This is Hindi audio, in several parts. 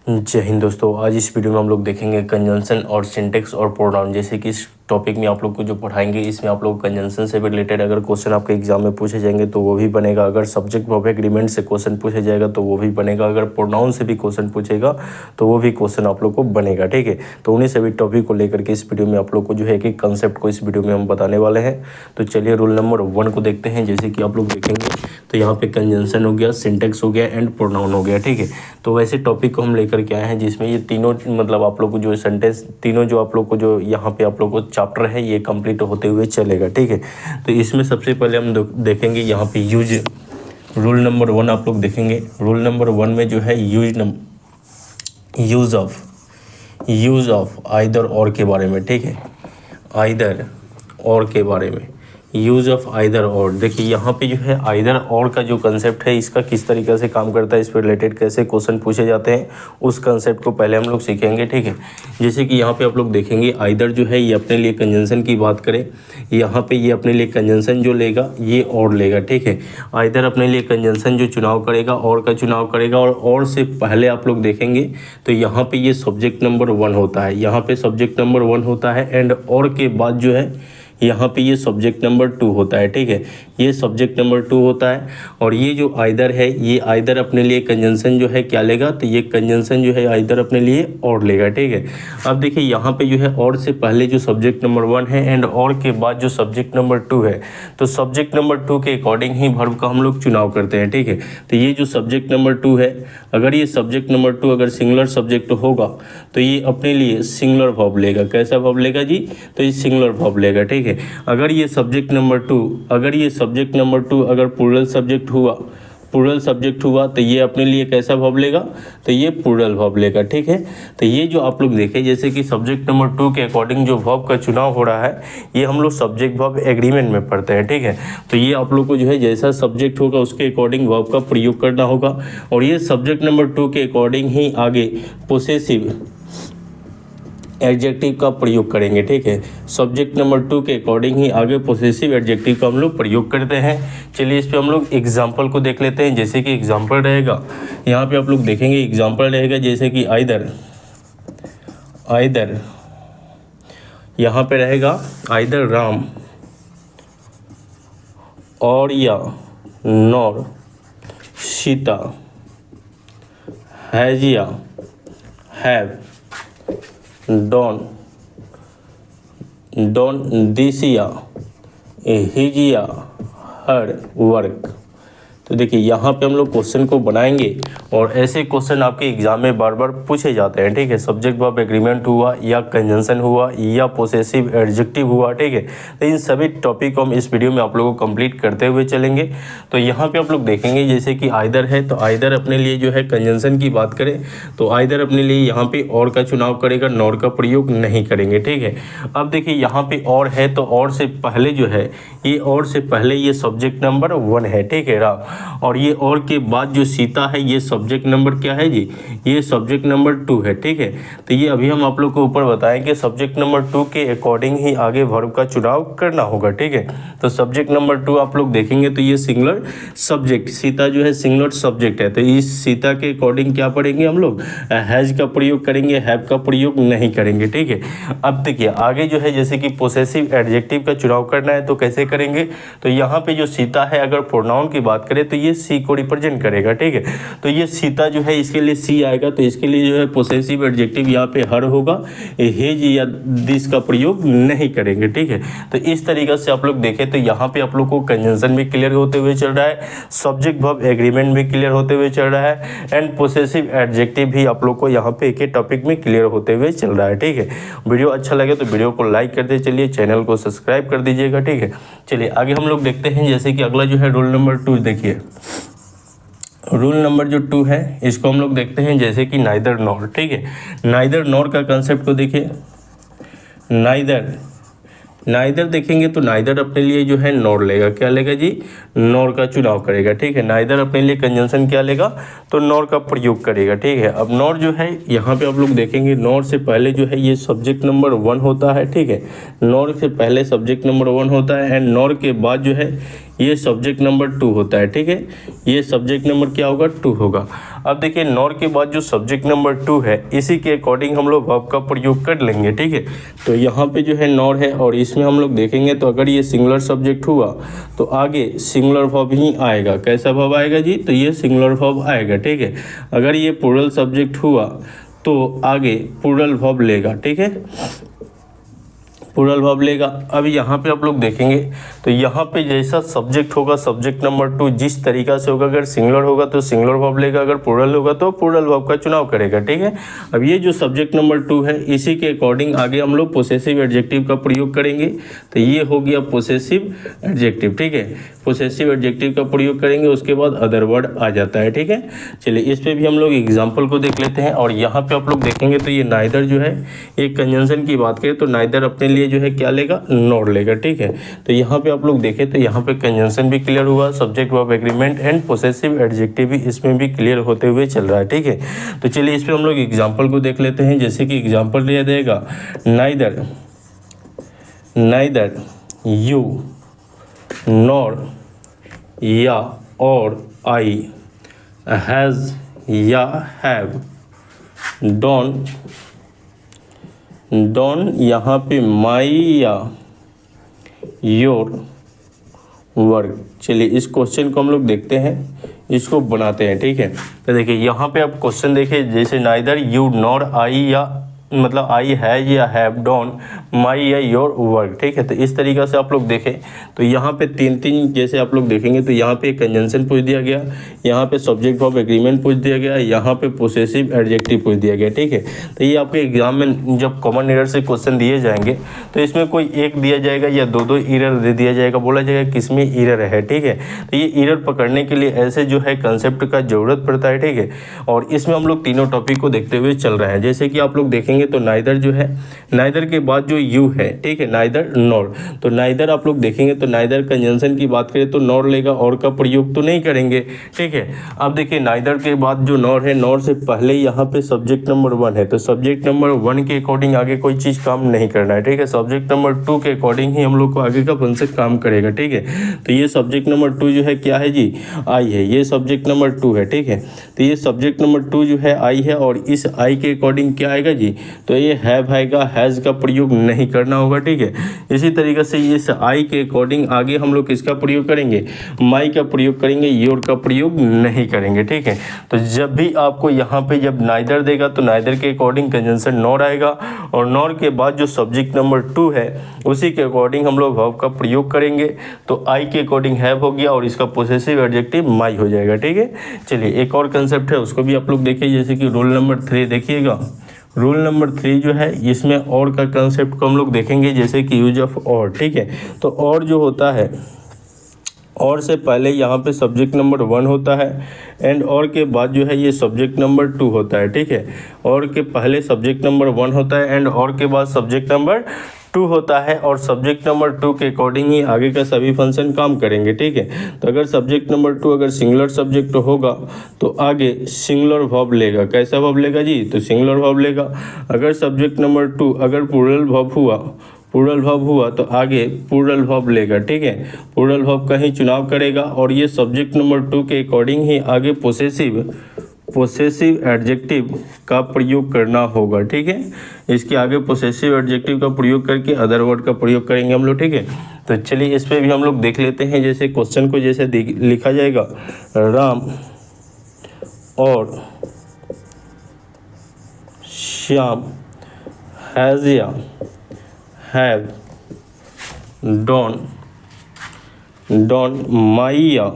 जय हिंद दोस्तों। आज इस वीडियो में हम लोग देखेंगे कंजंक्शन और सिंटेक्स और प्रोनाउन। जैसे कि इस टॉपिक में आप लोग को जो पढ़ाएंगे इसमें आप लोग कंजंक्शन से भी रिलेटेड अगर क्वेश्चन आपके एग्जाम में पूछे जाएंगे तो वो भी बनेगा। अगर सब्जेक्ट वर्ब एग्रीमेंट से क्वेश्चन पूछे जाएगा तो वो भी बनेगा। अगर प्रोनाउन से भी क्वेश्चन पूछेगा तो वो भी क्वेश्चन आप लोग को बनेगा। ठीक है, तो उन्हीं सभी टॉपिक को लेकर के इस वीडियो में आप लोग को जो है एक कंसेप्ट को इस वीडियो में हम बताने वाले हैं। तो चलिए रूल नंबर 1 को देखते हैं। जैसे कि आप लोग देखेंगे तो यहाँ पे कंजंक्शन हो गया, सिंटेक्स हो गया एंड प्रोनाउन हो गया। ठीक है, तो वैसे टॉपिक को हम लेकर के आए हैं जिसमें ये तीनों मतलब आप लोग को जो सेंटेंस तीनों जो आप लोग को जो यहाँ पे आप लोग को चैप्टर है ये कंप्लीट होते हुए चलेगा। ठीक है, तो इसमें सबसे पहले हम देखेंगे यहाँ पे यूज। रूल नंबर 1 आप लोग देखेंगे। रूल नंबर 1 में जो है यूज ऑफ आइदर और के बारे में। ठीक है, आइदर और के बारे में, यूज़ ऑफ आइदर और। देखिए यहाँ पे जो है आइदर और का जो कंसेप्ट है इसका किस तरीके से काम करता है, इस पर रिलेटेड कैसे क्वेश्चन पूछे जाते हैं उस कंसेप्ट को पहले हम लोग सीखेंगे। ठीक है, जैसे कि यहाँ पे आप लोग देखेंगे आइदर जो है ये अपने लिए कंजंक्शन की बात करें, यहाँ पे ये अपने लिए कंजंक्शन जो लेगा ये और लेगा। ठीक है, आइदर अपने लिए कंजंक्शन जो चुनाव करेगा और का चुनाव करेगा और से पहले आप लोग देखेंगे तो यहाँ पे ये सब्जेक्ट नंबर 1 होता है, यहाँ पे सब्जेक्ट नंबर 1 होता है एंड और के बाद जो है यहाँ पे ये सब्जेक्ट नंबर 2 होता है। ठीक है, ये सब्जेक्ट नंबर 2 होता है और ये जो आइदर है ये आइदर अपने लिए कंजंक्शन जो है क्या लेगा, तो ये कंजंक्शन जो है आइदर अपने लिए और लेगा। ठीक है, अब देखिए यहाँ पे जो है और से पहले जो सब्जेक्ट नंबर 1 है एंड और के बाद जो सब्जेक्ट नंबर 2 है, तो सब्जेक्ट नंबर 2 के अकॉर्डिंग ही वर्ब का हम लोग चुनाव करते हैं। ठीक है, तो ये जो सब्जेक्ट नंबर 2 है, अगर ये सब्जेक्ट नंबर 2 अगर सिंगुलर सब्जेक्ट होगा तो ये अपने लिए सिंगुलर वर्ब लेगा। कैसा वर्ब लेगा जी, तो ये सिंगुलर वर्ब लेगा। ठीक है, अगर ये सब्जेक्ट नंबर 2 अगर प्लूरल सब्जेक्ट हुआ तो ये अपने लिए कैसा वर्ब लेगा, तो ये प्लूरल वर्ब लेगा। ठीक है, तो ये जो आप लोग देखें जैसे कि सब्जेक्ट नंबर 2 के अकॉर्डिंग जो वर्ब का चुनाव हो रहा है ये हम लोग सब्जेक्ट वर्ब एग्रीमेंट में पढ़ते हैं। ठीक है, तो ये आप लोग को जो है जैसा सब्जेक्ट होगा उसके अकॉर्डिंग वर्ब का प्रयोग करना होगा और ये सब्जेक्ट नंबर 2 के अकॉर्डिंग ही आगे पोसेसिव एडजेक्टिव का प्रयोग करेंगे। ठीक है, सब्जेक्ट नंबर 2 के अकॉर्डिंग ही आगे पोसेसिव एडजेक्टिव का हम लोग प्रयोग करते हैं। चलिए इस पे हम लोग एग्जांपल को देख लेते हैं। जैसे कि एग्जांपल रहेगा यहाँ पे आप लोग देखेंगे, एग्जांपल रहेगा जैसे कि आइदर यहाँ पे रहेगा आइदर राम और या नॉर सीता हैज या हैव डॉन दिस या हिज या हर वर्क। तो देखिए यहाँ पे हम लोग क्वेश्चन को बनाएंगे और ऐसे क्वेश्चन आपके एग्जाम में बार बार पूछे जाते हैं। ठीक है, सब्जेक्ट वर्ब एग्रीमेंट हुआ या कंजंक्शन हुआ या पोसेसिव एडजेक्टिव हुआ। ठीक है, तो इन सभी टॉपिक को हम इस वीडियो में आप लोगों को कंप्लीट करते हुए चलेंगे। तो यहाँ पे आप लोग देखेंगे जैसे कि आइदर है तो आइदर अपने लिए जो है कंजंक्शन की बात करें तो आइदर अपने लिए यहाँ पे और का चुनाव करेगा, नॉर का प्रयोग नहीं करेंगे। ठीक है, अब देखिए यहाँ पे और है तो और से पहले जो है ये सब्जेक्ट नंबर 1 है। ठीक है, राम, और ये और के बाद जो सीता है ये सब्जेक्ट नंबर क्या है जी, ये सब्जेक्ट नंबर 2 है। ठीक है, तो ये अभी हम आप लोग को ऊपर बताएं कि सब्जेक्ट नंबर 2 के अकॉर्डिंग ही आगे वर्ब का चुनाव करना होगा। ठीक है, तो सब्जेक्ट नंबर 2 आप लोग देखेंगे तो ये सिंगुलर सब्जेक्ट, सीता जो है सिंगुलर सब्जेक्ट है, तो इस सीता के अकॉर्डिंग क्या पढ़ेंगे हम लोग, हैज का प्रयोग करेंगे, हैव का प्रयोग नहीं करेंगे। ठीक है, अब देखिए आगे जो है जैसे कि पोसेसिव एडजेक्टिव का चुनाव करना है तो कैसे करेंगे, तो यहाँ पे जो सीता है अगर प्रोनाउन की बात करें तो ये सी को रिप्रेजेंट करेगा। ठीक है, तो ये सीता जो है इसके लिए सी आएगा तो इसके लिए जो है पोसेसिव एडजेक्टिव यहाँ पे हर होगा, हेज या दिस का प्रयोग नहीं करेंगे। ठीक है, तो इस तरीके से आप लोग देखें तो यहाँ पे आप लोग को कंजंक्शन भी क्लियर होते हुए चल रहा है, सब्जेक्ट वर्ब एग्रीमेंट भी क्लियर होते हुए चल रहा है एंड पोसेसिव एडजेक्टिव भी आप लोग को यहाँ पे एक टॉपिक में क्लियर होते हुए चल रहा है। ठीक है, वीडियो अच्छा लगे तो वीडियो को लाइक कर दे, चलिए चैनल को सब्सक्राइब कर दीजिएगा। ठीक है, चलिए आगे हम लोग देखते हैं जैसे कि अगला जो है रूल नंबर 2 देखिए। रूल नंबर जो 2 है इसको हम लोग देखते हैं जैसे कि नाइदर नॉर। ठीक है, नाइदर नॉर का कंसेप्ट को देखिए। नाइदर देखेंगे तो नाइदर अपने लिए जो है नॉर लेगा, क्या लेगा जी, नॉर का चुनाव करेगा। ठीक है, नाइदर अपने लिए कंजंक्शन क्या लेगा, तो नॉर का प्रयोग करेगा। ठीक है, अब नॉर जो है यहाँ पे आप लोग देखेंगे नॉर से पहले जो है ये सब्जेक्ट नंबर 1 होता है। ठीक है, नॉर से पहले सब्जेक्ट नंबर 1 होता है एंड नॉर के बाद जो है ये सब्जेक्ट नंबर 2 होता है, ठीक है। ये सब्जेक्ट नंबर क्या होगा, 2 होगा। अब देखिए नॉर के बाद जो सब्जेक्ट नंबर 2 है इसी के अकॉर्डिंग हम लोग वर्ब का प्रयोग कर लेंगे, ठीक है। तो यहाँ पे जो है नॉर है और इसमें हम लोग देखेंगे तो अगर ये सिंगुलर सब्जेक्ट हुआ तो आगे सिंगुलर वर्ब ही आएगा। कैसा वर्ब आएगा जी, तो ये सिंगुलर वर्ब आएगा, ठीक है। अगर ये प्लूरल सब्जेक्ट हुआ तो आगे प्लूरल वर्ब लेगा, ठीक है, प्लूरल वर्ब लेगा। अब यहाँ पे आप लोग देखेंगे तो यहाँ पे जैसा सब्जेक्ट होगा सब्जेक्ट नंबर 2 जिस तरीका से होगा, अगर सिंगुलर होगा तो सिंगुलर वर्ब लेगा, अगर प्लूरल होगा तो प्लूरल वर्ब का चुनाव करेगा, ठीक है। अब ये जो सब्जेक्ट नंबर 2 है इसी के अकॉर्डिंग आगे हम लोग पोसेसिव एडजेक्टिव का प्रयोग करेंगे। तो ये हो गया पोसेसिव एडजेक्टिव, ठीक है। पोसेसिव एडजेक्टिव का प्रयोग करेंगे, उसके बाद अदर वर्ड आ जाता है, ठीक है। चलिए इस पे भी हम लोग एग्जाम्पल को देख लेते हैं। और यहाँ पे आप लोग देखेंगे तो ये नाइदर जो है एक कंजंक्शन की बात करें तो नाइदर अपने लिए जो है क्या लेगा, नॉर लेगा, ठीक है। तो यहाँ पे आप लोग देखें तो यहाँ पे कंजंक्शन भी क्लियर हुआ, subject verb agreement and possessive adjective भी इसमें भी क्लियर होते हुए चल रहा है, ठीक है। तो चलिए इस पे हम लोग एग्जाम्पल को देख लेते हैं। जैसे कि एग्जाम्पल लिया जाएगा, नाइदर यू नॉर या और आई हैज़ या हैव डॉन यहाँ पे माई या योर वर्क। चलिए इस क्वेश्चन को हम लोग देखते हैं, इसको बनाते हैं, ठीक है। तो देखिए यहाँ पे आप क्वेश्चन देखिए, जैसे नाइदर यू नॉर आई या मतलब आई हैज या हैव डॉन माई या योर वर्क, ठीक है। तो इस तरीक़ा से आप लोग देखें तो यहाँ पे तीन जैसे आप लोग देखेंगे तो यहाँ पे कंजंक्शन पूछ दिया गया, यहाँ पे सब्जेक्ट वर्ब एग्रीमेंट पूछ दिया गया, यहाँ पे पोसेसिव एडजेक्टिव पूछ दिया गया, ठीक है। तो ये आपके एग्जाम में जब कॉमन एरर से क्वेश्चन दिए जाएंगे तो इसमें कोई एक दिया जाएगा या दो एरर दे दिया जाएगा, बोला जाएगा किसमें एरर है, ठीक है। तो ये एरर पकड़ने के लिए ऐसे जो है कंसेप्ट का ज़रूरत पड़ता है, ठीक है। और इसमें हम लोग तीनों टॉपिक को देखते हुए चल रहे हैं। जैसे कि आप लोग देखेंगे तो नाइदर जो है, नाइदर के बाद जो यू है, ठीक है, नाइदर नॉर। तो नाइदर आप लोग देखेंगे तो नाइदर कंजंक्शन की बात करें तो नॉर लेगा, और का प्रयोग तो नहीं करेंगे, ठीक है। अब देखिए नाइदर के बाद जो नॉर है, नॉर से पहले यहाँ पे सब्जेक्ट नंबर 1 है, तो सब्जेक्ट नंबर 1 के अकॉर्डिंग आगे कोई चीज़ काम नहीं करना है, ठीक है। सब्जेक्ट नंबर 2 के अकॉर्डिंग ही हम लोग को आगे का फंक्शन काम करेगा, ठीक है। तो ये सब्जेक्ट नंबर 2 जो है क्या है जी, आई है, ये सब्जेक्ट नंबर 2 है, ठीक है। तो ये सब्जेक्ट नंबर 2 जो है आई है, और इस आई के अकॉर्डिंग क्या आएगा जी, तो ये हैव आएगा, हैज़ का प्रयोग नहीं करना होगा, ठीक है। इसी तरीके से इस आई के अकॉर्डिंग आगे हम लोग किसका प्रयोग करेंगे, माई का प्रयोग करेंगे, योर का प्रयोग नहीं करेंगे, ठीक है। तो जब भी आपको यहाँ पे जब नाइदर देगा तो नाइदर के अकॉर्डिंग कंजंक्शन नॉर आएगा, और नॉर के बाद जो सब्जेक्ट नंबर 2 है उसी के अकॉर्डिंग हम लोग वर्ब का प्रयोग करेंगे। तो आई के अकॉर्डिंग हैव हो गया और इसका पोसेसिव एडजेक्टिव माई हो जाएगा, ठीक है। चलिए एक और कंसेप्ट है उसको भी आप लोग देखिए, जैसे कि रूल नंबर 3 देखिएगा। रूल नंबर 3 जो है इसमें और का कंसेप्ट को हम लोग देखेंगे, जैसे कि यूज ऑफ और, ठीक है। तो और जो होता है, और से पहले यहाँ पे सब्जेक्ट नंबर 1 होता है, एंड और के बाद जो है ये सब्जेक्ट नंबर 2 होता है, ठीक है। और के पहले सब्जेक्ट नंबर 1 होता है, एंड और के बाद सब्जेक्ट नंबर 2 होता है, और सब्जेक्ट नंबर 2 के अकॉर्डिंग ही आगे का सभी फंक्शन काम करेंगे, ठीक है। तो अगर सब्जेक्ट नंबर 2 अगर सिंगुलर सब्जेक्ट होगा तो आगे सिंगुलर वर्ब लेगा। कैसा वर्ब लेगा जी, तो सिंगुलर वर्ब लेगा। अगर सब्जेक्ट नंबर 2 अगर प्लूरल वर्ब हुआ तो आगे प्लूरल वर्ब लेगा, ठीक है। प्लूरल वर्ब का ही चुनाव करेगा, और ये सब्जेक्ट नंबर 2 के अकॉर्डिंग ही आगे पोसेसिव एडजेक्टिव का प्रयोग करना होगा, ठीक है। इसके आगे पोसेसिव एडजेक्टिव का प्रयोग करके अदर वर्ड का प्रयोग करेंगे हम लोग, ठीक है। तो चलिए इस पे भी हम लोग देख लेते हैं। जैसे क्वेश्चन को जैसे लिखा जाएगा, राम और श्याम हैज़ या हैव डॉन माई या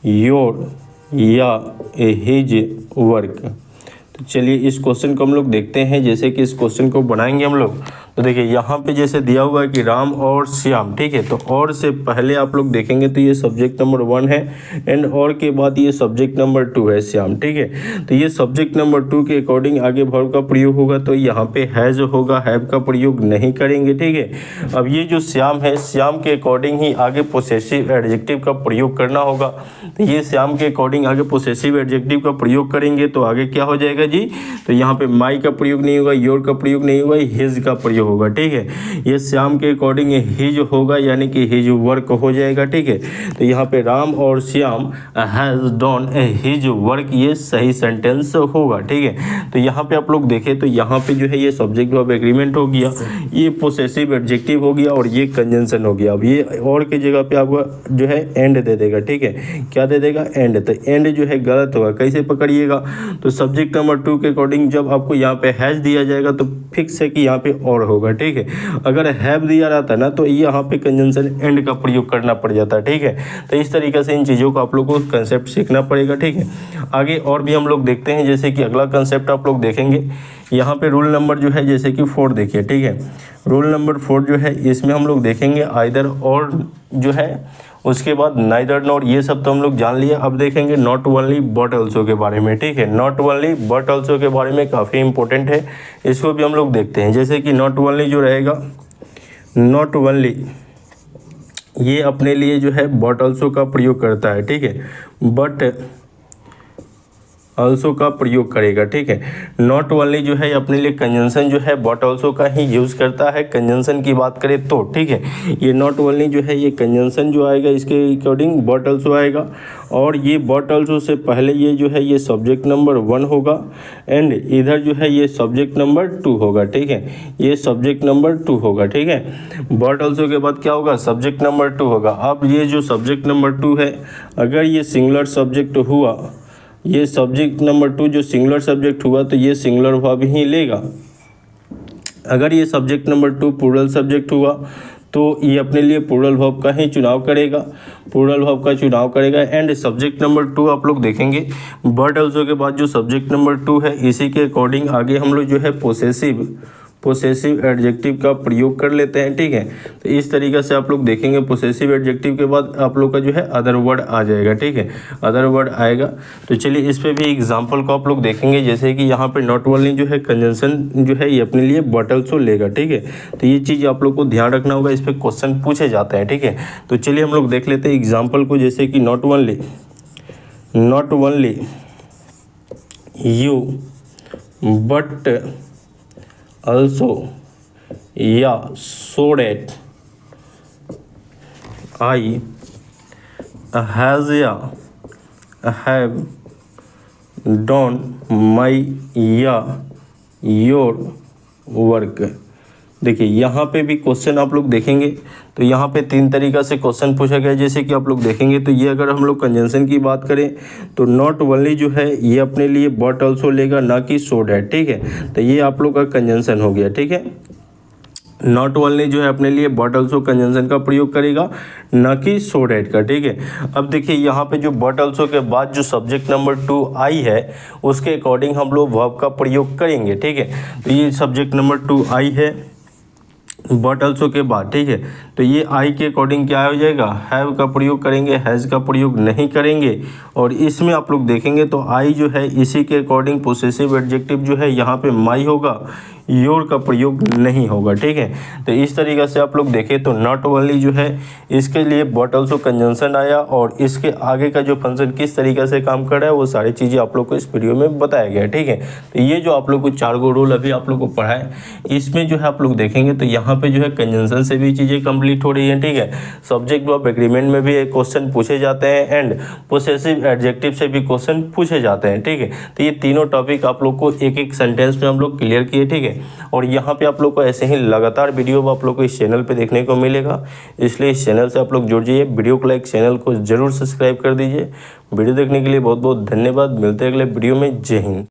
योर या हिज वर्क। तो चलिए इस क्वेश्चन को हम लोग देखते हैं। जैसे कि इस क्वेश्चन को बनाएंगे हम लोग, तो देखिए यहाँ पे जैसे दिया हुआ है कि राम और श्याम, ठीक है। तो और से पहले आप लोग देखेंगे तो ये सब्जेक्ट नंबर 1 है, एंड और के बाद ये सब्जेक्ट नंबर 2 है, श्याम, ठीक है। तो ये सब्जेक्ट नंबर 2 के अकॉर्डिंग आगे वर्ब का प्रयोग होगा, तो यहाँ पे हैज़ होगा, हैव का प्रयोग नहीं करेंगे, ठीक है। अब ये जो श्याम है, श्याम के अकॉर्डिंग ही आगे पोसेसिव एडजेक्टिव का प्रयोग करना होगा। तो ये श्याम के अकॉर्डिंग आगे पोसेसिव एडजेक्टिव का प्रयोग करेंगे तो आगे क्या हो जाएगा जी, तो यहाँ पे माई का प्रयोग नहीं होगा, योर का प्रयोग नहीं होगा, हिज का प्रयोग होगा। ठीक है, ये श्याम के अकॉर्डिंग हिज होगा, यानी कि हिज वर्क हो जाएगा। ठीक है, तो यहाँ पे राम और Shyam has done his work, ये सही सेंटेंस होगा। ठीक है, तो यहाँ पे आप लोग देखें तो यहाँ पे जो है ये सब्जेक्ट वर्ब एग्रीमेंट हो गया, ये पोसेसिव एडजेक्टिव हो गया और ये कंजंक्शन हो गया। अब ये और की जगह पे आपको जो है एंड दे देगा। ठीक है, क्या दे देगा? एंड। तो एंड जो है गलत होगा, कैसे पकड़िएगा? तो सब्जेक्ट नंबर 2 के अकॉर्डिंग जब आपको यहाँ पे हैज दिया जाएगा तो फिक्स है कि यहाँ पे और होगा। ठीक है, अगर हैव दिया रहता ना तो यहाँ पे कंजंक्शन एंड का प्रयोग करना पड़ जाता। ठीक है, तो इस तरीके से इन चीज़ों को आप लोग को कंसेप्ट सीखना पड़ेगा। ठीक है, आगे और भी हम लोग देखते हैं, जैसे कि अगला कंसेप्ट आप लोग देखेंगे यहाँ पे रूल नंबर जो है जैसे कि 4 देखिए। ठीक है, रूल नंबर 4 जो है इसमें हम लोग देखेंगे आइदर और जो है, उसके बाद नाइदर नॉट, ये सब तो हम लोग जान लिए। अब देखेंगे नॉट ओनली बट ऑल्सो के बारे में। ठीक है, नॉट ओनली बट ऑल्सो के बारे में काफ़ी इंपॉर्टेंट है, इसको भी हम लोग देखते हैं। जैसे कि नॉट ओनली जो रहेगा, नॉट ओनली ये अपने लिए जो है बट ऑल्सो का प्रयोग करता है। ठीक है, बट ऑल्सो का प्रयोग करेगा। ठीक है, नॉट ओनली जो है अपने लिए कंजंक्शन जो है बट ऑल्सो का ही यूज़ करता है। कंजंक्शन की बात करें तो ठीक है, ये नॉट ओनली जो है ये कंजंक्शन जो आएगा इसके अकॉर्डिंग बट ऑल्सो आएगा, और ये बट ऑल्सो से पहले ये जो है ये सब्जेक्ट नंबर 1 होगा एंड इधर जो है ये सब्जेक्ट नंबर 2 होगा। ठीक है, ये सब्जेक्ट नंबर 2 होगा। ठीक है, बट ऑल्सो के बाद क्या होगा? सब्जेक्ट नंबर 2 होगा। अब ये जो सब्जेक्ट नंबर 2 है, अगर ये सिंगुलर सब्जेक्ट हुआ, ये सब्जेक्ट नंबर 2 जो सिंगुलर सब्जेक्ट हुआ तो ये सिंगुलर वर्ब ही लेगा। अगर ये सब्जेक्ट नंबर 2 प्लूरल सब्जेक्ट हुआ तो ये अपने लिए प्लूरल वर्ब का ही चुनाव करेगा, प्लूरल वर्ब का चुनाव करेगा। एंड सब्जेक्ट नंबर 2 आप लोग देखेंगे बट ऑल्सो के बाद जो सब्जेक्ट नंबर 2 है इसी के अकॉर्डिंग आगे हम लोग जो है पोसेसिव एडजेक्टिव का प्रयोग कर लेते हैं। ठीक है, तो इस तरीके से आप लोग देखेंगे पोसेसिव एडजेक्टिव के बाद आप लोग का जो है अदर वर्ड आ जाएगा। ठीक है, अदर वर्ड आएगा। तो चलिए इस पे भी एग्जांपल को आप लोग देखेंगे, जैसे कि यहाँ पे नॉट ओनली जो है कंजंक्शन जो है ये अपने लिए बट ऑल्सो लेगा। ठीक है, तो ये चीज़ आप लोग को ध्यान रखना होगा, इस पर क्वेश्चन पूछे जाते हैं। ठीक है, तो चलिए हम लोग देख लेते हैं एग्जाम्पल को, जैसे कि not only you but also yeah so that I have done my your work। देखिए यहाँ पे भी क्वेश्चन आप लोग देखेंगे तो यहाँ पे 3 तरीका से क्वेश्चन पूछा गया, जैसे कि आप लोग देखेंगे तो ये अगर हम लोग कंजंक्शन की बात करें तो नॉट ओनली जो है ये अपने लिए बट ऑल्सो लेगा, ना कि सो डैट। ठीक है, तो ये आप लोग का कंजंक्शन हो गया। ठीक है, नॉट ओनली जो है अपने लिए बट ऑल्सो कंजंक्शन का प्रयोग करेगा, ना कि सो डैट का। ठीक है, अब देखिए यहाँ पे जो बट ऑल्सो के बाद जो सब्जेक्ट नंबर 2 आई है उसके अकॉर्डिंग हम लोग वर्ब का प्रयोग करेंगे। ठीक है, तो ये सब्जेक्ट नंबर 2 आई है बट ऑल्सो के बाद। ठीक है, तो ये आई के अकॉर्डिंग क्या हो जाएगा? हैव का प्रयोग करेंगे, हैज़ का प्रयोग नहीं करेंगे। और इसमें आप लोग देखेंगे तो आई जो है इसी के अकॉर्डिंग पोसेसिव एडजेक्टिव जो है यहाँ पे माई होगा, योर का प्रयोग नहीं होगा। ठीक है, तो इस तरीके से आप लोग देखें तो नॉट ओनली जो है इसके लिए बट ऑल्सो कंजंक्शन आया, और इसके आगे का जो फंक्शन किस तरीके से काम कर रहा है वो सारी चीज़ें आप लोग को इस वीडियो में बताया गया है। ठीक है, तो ये जो आप लोग को 4 गो रूल अभी आप लोग को पढ़ा है, इसमें जो है आप लोग देखेंगे तो यहाँ पे जो है कंजंक्शन से भी चीज़ें कंप्लीट हो रही हैं। ठीक है, सब्जेक्ट वर्ब एग्रीमेंट में भी एक क्वेश्चन पूछे जाते हैं एंड पोसेसिव एडजेक्टिव से भी क्वेश्चन पूछे जाते हैं। ठीक है, तो ये तीनों टॉपिक आप लोग को एक एक सेंटेंस में हम लोग क्लियर किए। ठीक है, और यहाँ पे आप लोग को ऐसे ही लगातार वीडियो आप लोग को इस चैनल पे देखने को मिलेगा, इसलिए इस चैनल से आप लोग जुड़ जाइए। वीडियो को लाइक, चैनल को जरूर सब्सक्राइब कर दीजिए। वीडियो देखने के लिए बहुत बहुत धन्यवाद। मिलते हैं अगले वीडियो में। जय हिंद।